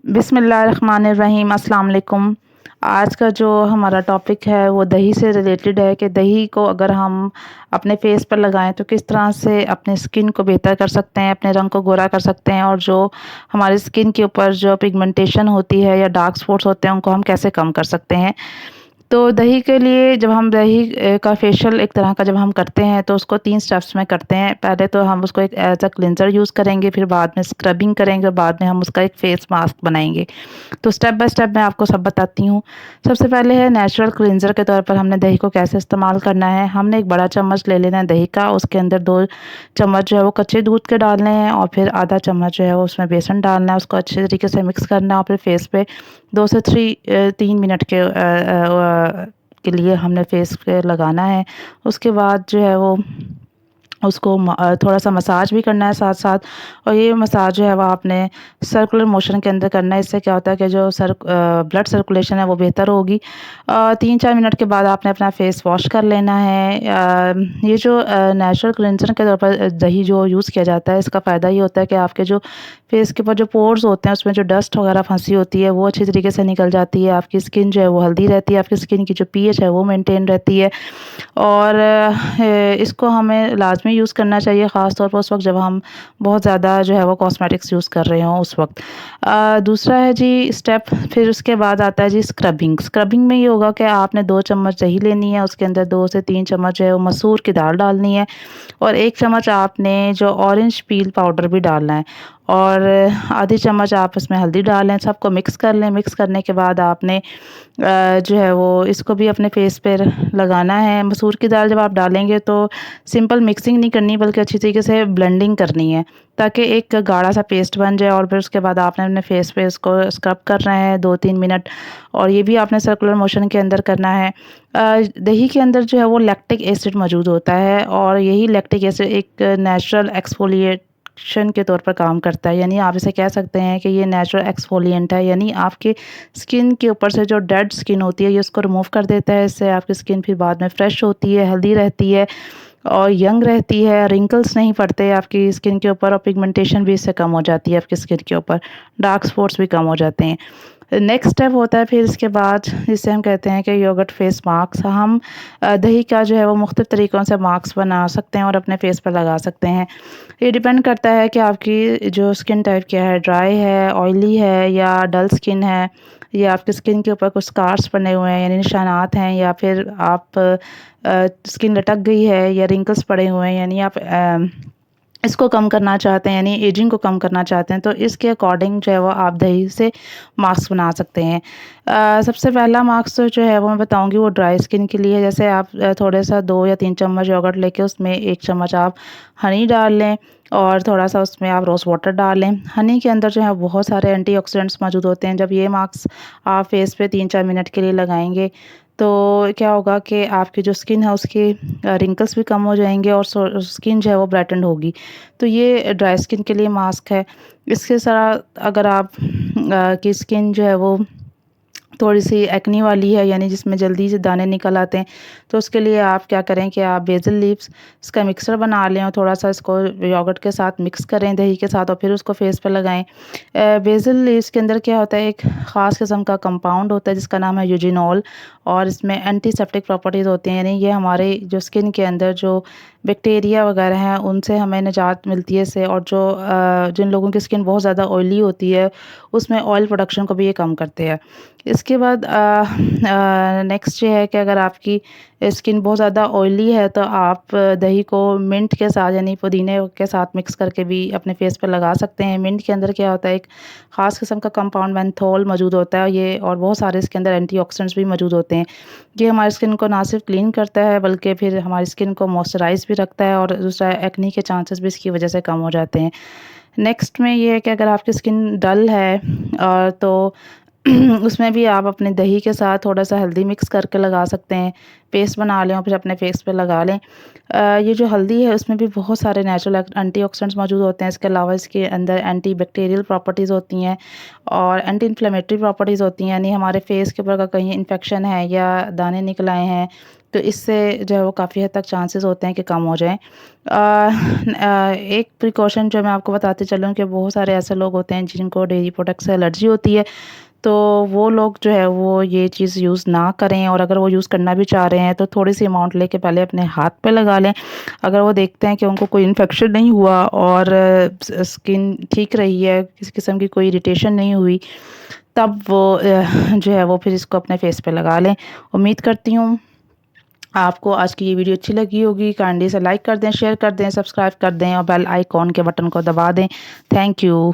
बिस्मिल्लाहिर्रहमानिर्रहीम अस्सलाम वालेकुम। आज का जो हमारा टॉपिक है वो दही से रिलेटेड है कि दही को अगर हम अपने फेस पर लगाएं तो किस तरह से अपने स्किन को बेहतर कर सकते हैं, अपने रंग को गोरा कर सकते हैं और जो हमारी स्किन के ऊपर जो पिगमेंटेशन होती है या डार्क स्पॉट्स होते हैं उनको हम कैसे कम कर सकते हैं। तो दही के लिए जब हम दही का फेशियल एक तरह का जब हम करते हैं तो उसको 3 स्टेप्स में करते हैं। पहले तो हम उसको एक एज़ अ क्लींजर यूज़ करेंगे, फिर बाद में स्क्रबिंग करेंगे और बाद में हम उसका एक फेस मास्क बनाएँगे। तो स्टेप बाय स्टेप मैं आपको सब बताती हूँ। सबसे पहले है नेचुरल क्लींजर के तौर पर हमने दही को कैसे इस्तेमाल करना है। हमने एक बड़ा चम्मच ले लेना है दही का, उसके अंदर 2 चम्मच जो है वो कच्चे दूध के डालने हैं और फिर आधा चम्मच जो है वो उसमें बेसन डालना है, उसको अच्छे तरीके से मिक्स करना है और फिर फेस पे 2 से 3 मिनट के लिए हमने फेस पे लगाना है। उसके बाद जो है वो उसको थोड़ा-सा मसाज भी करना है साथ-साथ और ये मसाज जो है वो आपने सर्कुलर मोशन के अंदर करना है। इससे क्या होता है कि जो ब्लड सर्कुलेशन है वो बेहतर होगी। 3-4 मिनट के बाद आपने अपना फेस वॉश कर लेना है। ये जो नेचुरल क्लींजर के तौर पर दही जो यूज़ किया जाता है, इसका फ़ायदा ये होता है कि आपके जो फेस के ऊपर जो पोर्स होते हैं उसमें जो डस्ट वगैरह फँसी होती है वो अच्छी तरीके से निकल जाती है। आपकी स्किन जो है वो हेल्दी रहती है, आपकी स्किन की जो पीएच है वो मेंटेन रहती है। और इसको हमें लाज़मी यूज़ करना चाहिए, ख़ास तौर पर उस वक़्त जब हम बहुत ज़्यादा जो है वो कॉस्मेटिक्स यूज़ कर रहे हों उस वक़्त। दूसरा है जी स्टेप, फिर उसके बाद आता है जी स्क्रबिंग। स्क्रबिंग में ये होगा कि आपने 2 चम्मच दही लेनी है, उसके अंदर 2 से 3 चम्मच जो है वो मसूर की दाल डालनी है और 1 चम्मच आपने जो ऑरेंज पील पाउडर भी डालना है और आधी चम्मच आप उसमें हल्दी डाल लें, सबको मिक्स कर लें। मिक्स करने के बाद आपने जो है वो इसको भी अपने फेस पे लगाना है। मसूर की दाल जब आप डालेंगे तो सिंपल मिक्सिंग नहीं करनी बल्कि अच्छी तरीके से ब्लेंडिंग करनी है ताकि एक गाढ़ा सा पेस्ट बन जाए और फिर उसके बाद आपने अपने फेस पे इसको स्क्रब करना है 2-3 मिनट और ये भी आपने सर्कुलर मोशन के अंदर करना है। दही के अंदर जो है वो लैक्टिक एसिड मौजूद होता है और यही लैक्टिक एसिड एक नेचुरल एक्सफोलिएशन के तौर पर काम करता है, यानी आप इसे कह सकते हैं कि ये नेचुरल एक्सफोलिएंट है, यानी आपके स्किन के ऊपर से जो डेड स्किन होती है ये उसको रिमूव कर देता है। इससे आपकी स्किन फिर बाद में फ्रेश होती है, हेल्दी रहती है और यंग रहती है, रिंकल्स नहीं पड़ते आपकी स्किन के ऊपर और पिगमेंटेशन भी इससे कम हो जाती है आपकी स्किन के ऊपर, डार्क स्पॉट्स भी कम हो जाते हैं। नेक्स्ट स्टेप होता है फिर इसके बाद जिसे हम कहते हैं कि योगर्ट फेस मास्क। हम दही का जो है वो मुख्तलिफ़ तरीक़ों से मास्क बना सकते हैं और अपने फेस पर लगा सकते हैं। ये डिपेंड करता है कि आपकी जो स्किन टाइप क्या है, ड्राई है, ऑयली है या डल स्किन है या आपकी स्किन के ऊपर कुछ स्कार्स बने हुए हैं यानी निशानात हैं या फिर आप स्किन लटक गई है या रिंकल्स पड़े हुए हैं यानी आप इसको कम करना चाहते हैं यानी एजिंग को कम करना चाहते हैं तो इसके अकॉर्डिंग जो है वो आप दही से मास्क बना सकते हैं। सबसे पहला मास्क तो जो है वो मैं बताऊंगी वो ड्राई स्किन के लिए है। जैसे आप थोड़े सा 2 या 3 चम्मच योगर्ट लेके उसमें 1 चम्मच आप हनी डाल लें और थोड़ा सा उसमें आप रोज़ वाटर डाल लें। हनी के अंदर जो है बहुत सारे एंटीऑक्सीडेंट्स मौजूद होते हैं। जब ये मास्क आप फेस पे 3-4 मिनट के लिए लगाएंगे तो क्या होगा कि आपकी जो स्किन है उसकी रिंकल्स भी कम हो जाएंगे और स्किन जो है वो ब्राइटन होगी। तो ये ड्राई स्किन के लिए मास्क है। इसके साथ अगर आप की स्किन जो है वो थोड़ी-सी एक्ने वाली है यानी जिसमें जल्दी से दाने निकल आते हैं, तो उसके लिए आप क्या करें कि आप बेसिल लीव्स इसका मिक्सर बना लें और थोड़ा-सा इसको योगर्ट के साथ मिक्स करें दही के साथ और फिर उसको फेस पे लगाएँ। बेसिल लीव्स के अंदर क्या होता है एक ख़ास किस्म का कंपाउंड होता है जिसका नाम है यूजिनॉल और इसमें एंटीसेप्टिक प्रॉपर्टीज़ होती हैं, यानी ये हमारे जो स्किन के अंदर जो बैक्टीरिया वगैरह हैं उनसे हमें निजात मिलती है इससे और जो जिन लोगों की स्किन बहुत ज़्यादा ऑयली होती है उसमें ऑयल प्रोडक्शन को भी ये कम करते हैं। इसके बाद नेक्स्ट ये है कि अगर आपकी स्किन बहुत ज़्यादा ऑयली है तो आप दही को मिंट के साथ यानी पुदीने के साथ मिक्स करके भी अपने फेस पे लगा सकते हैं। मिंट के अंदर क्या होता है एक ख़ास किस्म का कंपाउंड मेंथोल मौजूद होता है ये और बहुत सारे इसके अंदर एंटीऑक्सीडेंट्स भी मौजूद होते हैं। ये हमारी स्किन को ना सिर्फ क्लीन करता है बल्कि फिर हमारी स्किन को मॉइस्चराइज़ भी रखता है और दूसरा एक्ने के चांसेस भी इसकी वजह से कम हो जाते हैं। नेक्स्ट में ये है कि अगर आपकी स्किन डल है तो उसमें भी आप अपने दही के साथ थोड़ा-सा हल्दी मिक्स करके लगा सकते हैं। पेस्ट बना लें और फिर अपने फेस पे लगा लें। ये जो हल्दी है उसमें भी बहुत सारे नेचुरल एंटीऑक्सीडेंट्स मौजूद होते हैं। इसके अलावा इसके अंदर एंटी बैक्टीरियल प्रॉपर्टीज़ होती हैं और एंटी इन्फ्लेमेटरी प्रॉपर्टीज़ होती हैं, यानी हमारे फेस के ऊपर अगर कहीं इन्फेक्शन है या दाने निकल आए हैं, तो इससे जो है वो काफ़ी हद तक चांसेस होते हैं कि कम हो जाएँ। एक प्रिकॉशन जो मैं आपको बताते चलूँ कि बहुत सारे ऐसे लोग होते हैं जिनको डेयरी प्रोडक्ट से एलर्जी होती है, तो वो लोग जो है वो ये चीज़ यूज़ ना करें, और अगर वो यूज़ करना भी चाह रहे हैं तो थोड़ी-सी अमाउंट लेके पहले अपने हाथ पे लगा लें। अगर वो देखते हैं कि उनको कोई इन्फेक्शन नहीं हुआ और स्किन ठीक रही है, किसी किस्म की कोई इरिटेशन नहीं हुई, तब वो जो है वो फिर इसको अपने फेस पे लगा लें। उम्मीद करती हूँ आपको आज की ये वीडियो अच्छी लगी होगी। काइंडली इसे लाइक कर दें, शेयर कर दें, सब्सक्राइब कर दें और बेल आइकॉन के बटन को दबा दें। Thank you.